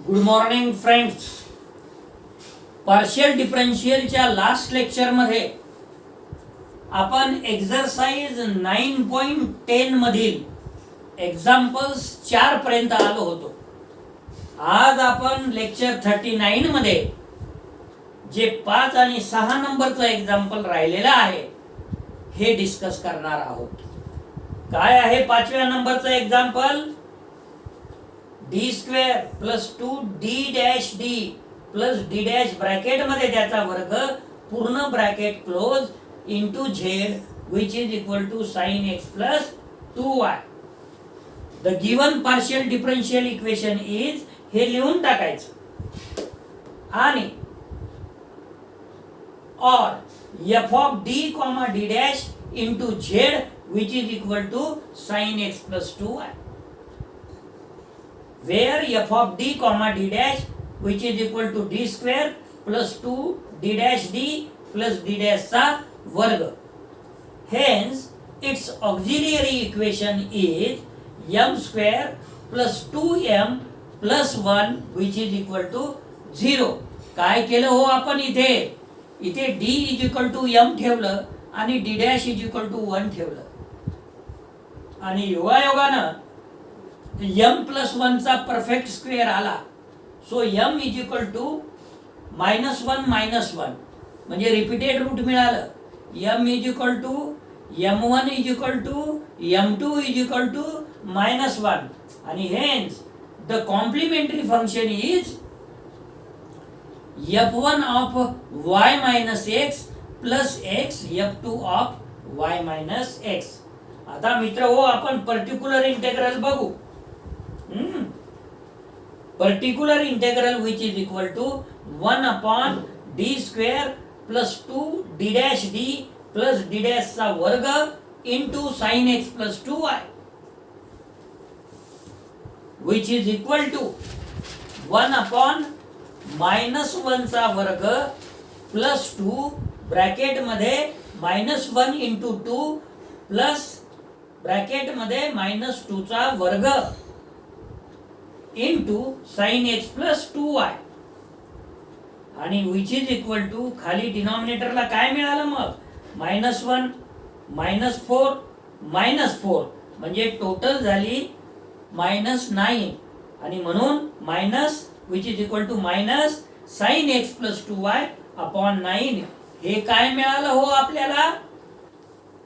Good morning friends. Partial डिफरन्शियलच्या last लेक्चरमध्ये आपण एक्झरसाइज 9.10 मधील एक्झाम्पल्स 4 पर्यंत आलो होतो. आज आपण लेक्चर 39 मध्ये जे 5 आणि 6 नंबरचं एक्झाम्पल राहिलेलं आहे हे डिस्कस करणार आहोत. काय आहे 5व्या नंबरचं example? D square plus 2d dash D plus D dash bracket मध्ये त्याचा वर्ग पूर्ण bracket close into Z which is equal to sine x plus 2y. The given partial differential equation is, हे लिहून टाकायचं. आणि or F of D comma D dash into Z which is equal to sine x plus 2y. where f of d comma d dash which is equal to d square plus 2 d dash d plus d dash चा वर्ग. Hence its auxiliary equation is m square plus 2m plus 1 which is equal to 0. काय केलं हो आपण इथे d is equal to m ठेवलं आणि d dash is equal to 1 ठेवलं आणि योगायोगानं m प्लस 1 चा परफेक्ट स्क्वेअर आला. So m is equal to -1 -1 म्हणजे रिपीटेड रूट मिळालं. m is equal to m1 is equal to m2 is equal to -1 आणि hence the complementary function is f1 of y minus x plus x f2 of y minus x. आता मित्र हो, आपण particular integral बघू. Particular integral which is equal to 1 upon D square plus 2 D dash D plus D dash चा वर्ग into sine x plus 2y which is equal to 1 upon -1 चा वर्ग plus 2 bracket मध्ये -1 इंटू 2 प्लस ब्रॅकेट मध्ये -2 चा वर्ग into sine x plus 2y आणि which is equal to खाली डिनॉमिनेटरला काय मिळालं मग? -1 -4 -4 म्हणजे टोटल झाली -9 आणि म्हणून minus which is equal to minus sine x plus 2y upon 9. हे काय मिळालं हो आपल्याला?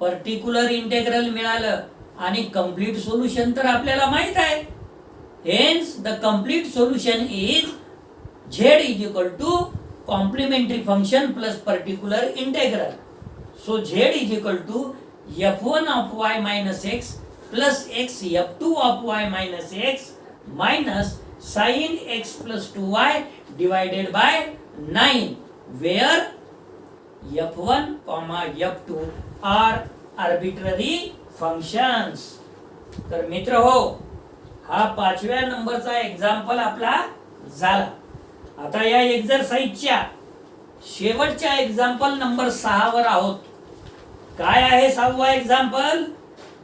पर्टिक्युलर इंटेग्रल मिळालं आणि कंप्लीट सोल्युशन तर आपल्याला माहित आहे. Hence the complete solution is z is equal to complementary function plus particular integral. So z is equal to f1 of y minus x plus x f2 of y minus x minus sin x plus 2y divided by 9 where f1 comma f2 are arbitrary functions. तर मित्र हो, हा 5व्या नंबरचा example आपला झाला. आता या एक्झरसाइजच्या शेवटच्या एक्झाम्पल नंबर 6 वर आहोत. काय आहे 6वा example?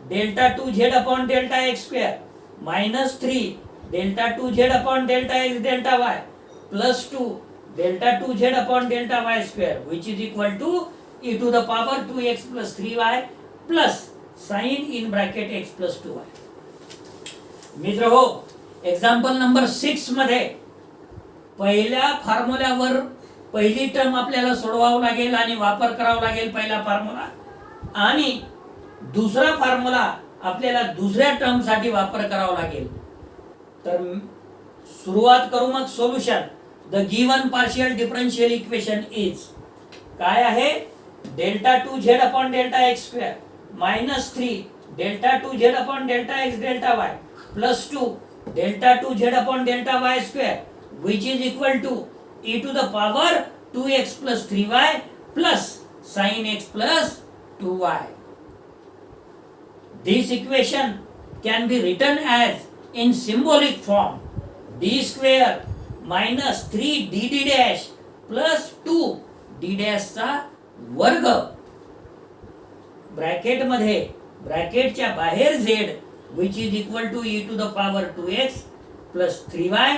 Delta 2z upon delta x square minus 3 delta 2z upon delta x delta y plus 2 delta 2z upon delta y square which is equal to e to the power 2x plus 3y plus sine in bracket x plus 2y. मित्र हो, example number 6 मध्ये पहिल्या फॉर्म्युल्यावर पहिली term आपल्याला सोडवावं लागेल आणि वापर करावा लागेल पहिला फॉर्म्युला, आणि दुसरा फॉर्म्युला आपल्याला दुसऱ्या टर्म साठी वापर करावा लागेल. तर सुरुवात करू मग solution. The given partial differential equation is काय आहे? Delta 2z upon delta x square minus 3 delta 2z upon delta x delta y plus 2 delta 2z upon delta y square which is equal to e to the power 2x plus 3y plus sin x plus 2y. This equation can be written as in symbolic form d square minus 3dd dash plus 2 d dash चा वर्ग bracket मध्ये ब्रॅकेटच्या बाहेर z which is equal to e to the power 2x plus 3y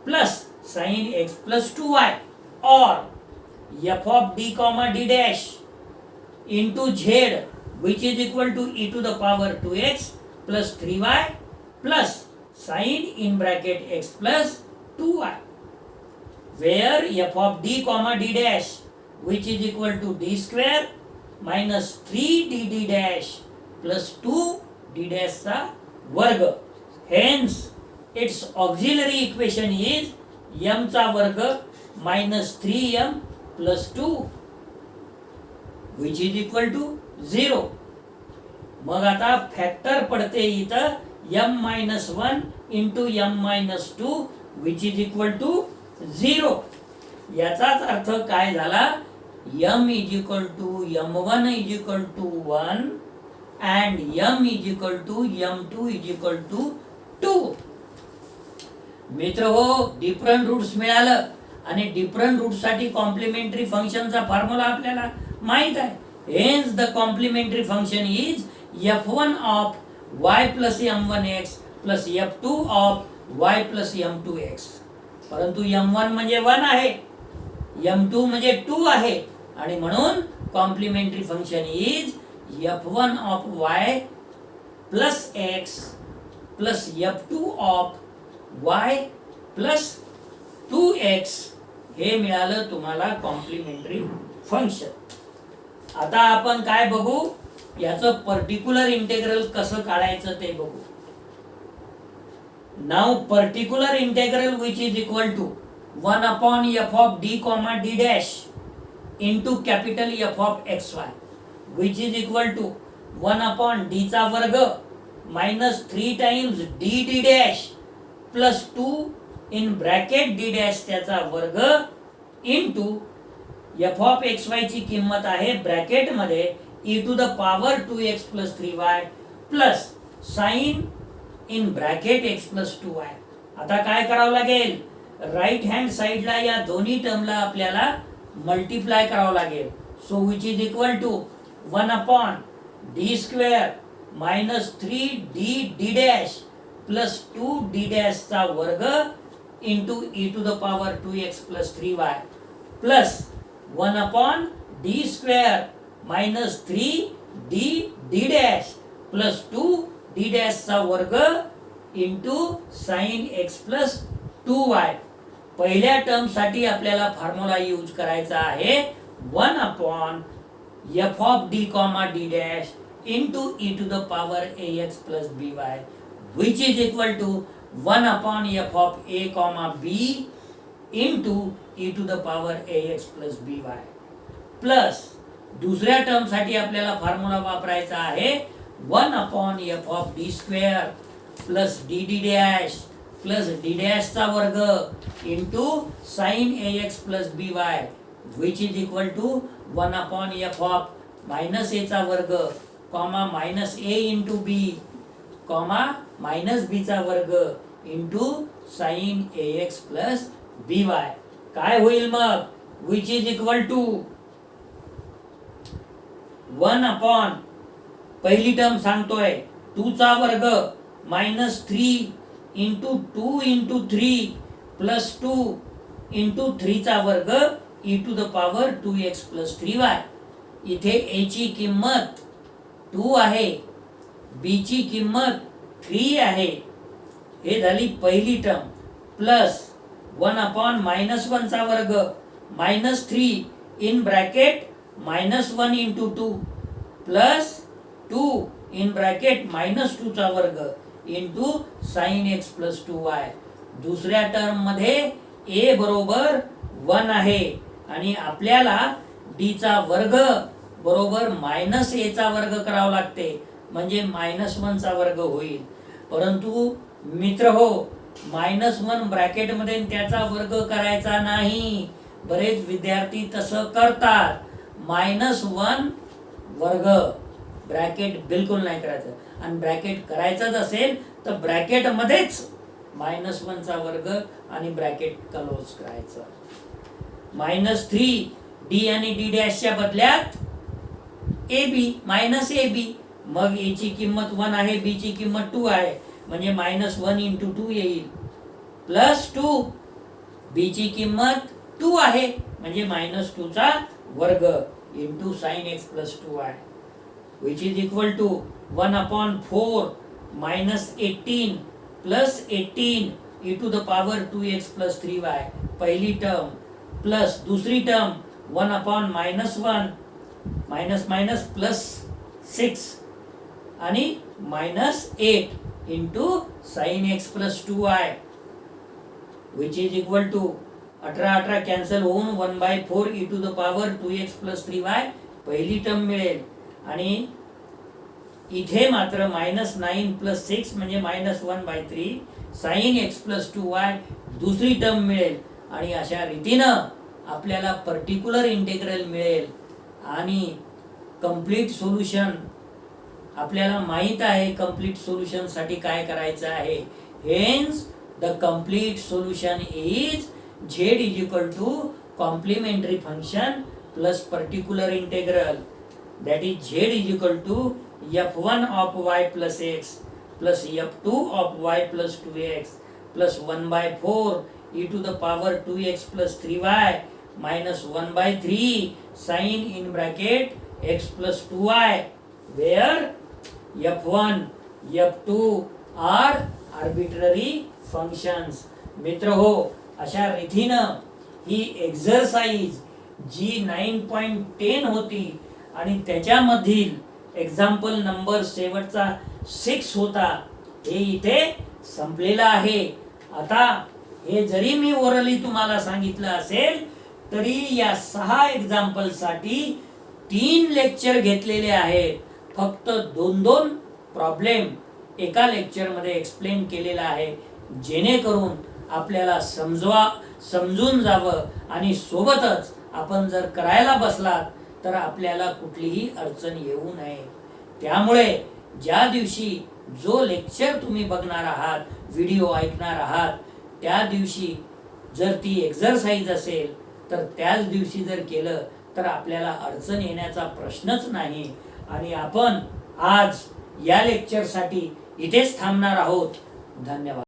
plus sine x plus 2y or F of D comma D dash into Z which is equal to E to the power 2x plus 3y plus sine in bracket x plus 2y where f of d comma d dash which is equal to d square minus 3 d dash plus 2 d dash चा वर्ग. Hence its auxiliary equation is m चा वर्ग minus 3m plus 2 which is equal to 0. मग आता factor पडते इथं m minus 1 into m minus 2 which is equal to 0. याचाच अर्थ काय झाला, m is equal to m1 is equal to 1 and m is equal to m2 is equal to 2. मित्र हो, डिफरंट रूट्स मिळालं आणि डिफरंट रूट साठी कॉम्प्लिमेंटरी फंक्शनचा फॉर्म्युला आपल्याला माहित आहे. Hence the complementary function is f1 of y plus m1x plus f2 of y plus m2x. परंतु m1 म्हणजे 1 आहे, m2 म्हणजे 2 आहे आणि म्हणून complementary function is f1 of y plus x plus f2 of y plus 2x हे मिळालं तुम्हाला कॉम्प्लिमेंटरी फंक्शन. आता आपण काय बघू, याचं पर्टिक्युलर इंटेग्रल कसं काढायचं ते बघू. Now particular integral which is equal to 1 upon f of d comma d dash into capital f of xy which is equal to 1 upon d चा वर्ग minus 3 times d dash plus 2 in bracket d dash त्याचा वर्ग into f of xy ची किंमत आहे bracket मध्ये e to the power 2x plus 3y plus sine in bracket x plus 2y. आता काय करावं लागेल, राईट हँड साइडला या दोन्ही टर्मला आपल्याला मल्टिप्लाय करावं लागेल. So which is equal to 1 upon D square minus 3d dash plus 2d dash चा वर्ग into e to the power 2x plus 3y plus 1 upon D square minus 3d dash plus 2d dash चा वर्ग into sign x plus 2y. पहिल्या term साठी आपल्याला formula use करायचा आहे 1 upon f of d comma d dash into e to the power ax plus by which is equal to 1 upon f of a comma b into e to the power ax plus by plus दुसऱ्या term साठी आपल्याला formula वापरायचा आहे 1 upon f of d square plus dd dash plus d dash चा वर्ग into sine ax plus by which is equal to 1 upon f of minus a चा वर्ग comma minus a into b comma minus b चा वर्ग into sine ax plus by. काय होईल मग, which is equal to 1 upon पहिली term सांगतोय 2 चा वर्ग minus 3 into 2 into 3 plus 2 into 3 चा वर्ग e to the power 2x plus 3y. इथे a ची किंमत 2 आहे, b ची किंमत 3 आहे. हे झाली पहिली टर्म प्लस 1 अपॉन माइनस 1 चा वर्ग minus 3 in bracket minus 1 into 2 plus 2 in bracket minus 2 चा वर्ग into sign x plus 2y. दुसऱ्या टर्म मध्ये a बरोबर 1 आहे आणि आपल्याला d चा वर्ग बरोबर माइनस a चा वर्ग करावा लागते, म्हणजे माइनस 1 चा वर्ग होईल. परंतु मित्र हो, माइनस 1 ब्रॅकेट मध्ये त्याचा वर्ग करायचा नाही. बरेच विद्यार्थी तसं करतात, माइनस 1 वर्ग ब्रॅकेट बिलकुल नाही करायचं आणि ब्रॅकेट करायचंच असेल तर ब्रॅकेट मध्येच माइनस 1 चा वर्ग आणि ब्रॅकेट क्लोज करायचं. माइनस 3 d आणि d डॅशच्या बदल्यात ab माइनस ab, मग a ची किंमत 1 आहे, b ची किंमत 2 आहे, म्हणजे माइनस 1 इंटू 2 येईल प्लस 2 बी ची किंमत 2 आहे म्हणजे -2 चा वर्ग into sine x plus 2y which is equal to 1/4 minus 18 plus 18 e to the power 2x plus 3y पहिली टर्म प्लस दूसरी टर्म 1/-1 मायनस मायनस प्लस 6 आणि -8 into sine x plus 2y which is equal to 18 cancel होऊन 1/4 e to the power 2x plus 3y पहिली term मिळेल आणि इथे मात्र -9 plus 6 म्हणजे -1/3 साइन एक्स प्लस 2y दुसरी टर्म मिळेल आणि अशा रीतीनं आपल्याला पर्टिक्युलर इंटेग्रल मिळेल आणि कंप्लीट सोल्युशन आपल्याला माहित आहे कंप्लीट सोल्युशन साठी काय करायचं आहे hence the complete solution is z is equal to complementary function plus particular integral that is z is equal to f1 of y plus x plus f2 of y plus 2x plus 1/4 e to the power 2x plus 3y minus 1/3 sin in bracket x plus 2y where f1 f2 are arbitrary functions. मित्र हो अशा रीतीनं ही exercise जी 9.10 होती आणि त्याच्यामधील example number शेवटचा 6 होता हे इथे संपलेला आहे. आता हे जरी मी ओरली तुम्हाला सांगितलं असेल तरी या 6 एक्झाम्पल साठी 3 लेक्चर घेतलेले आहेत. फक्त 2-2 प्रॉब्लेम एका लेक्चर मध्ये एक्सप्लेन केलेला आहे जेणेकरून आपल्याला समजून जावं आणि सोबतच आपण जर करायला बसलात तर आपल्याला कुठलीही अडचण येऊ नये. त्यामुळे ज्या दिवशी जो लेक्चर तुम्ही बघणार आहात व्हिडिओ ऐकणार आहात त्या दिवशी जर ती एक्झरसाइज असेल तर त्याच दिवशी जर केलं तर आपल्याला अडचण येण्याचा प्रश्नच नाही. आणि आपण आज या लेक्चरसाठी इथेच थांबणार आहोत. धन्यवाद.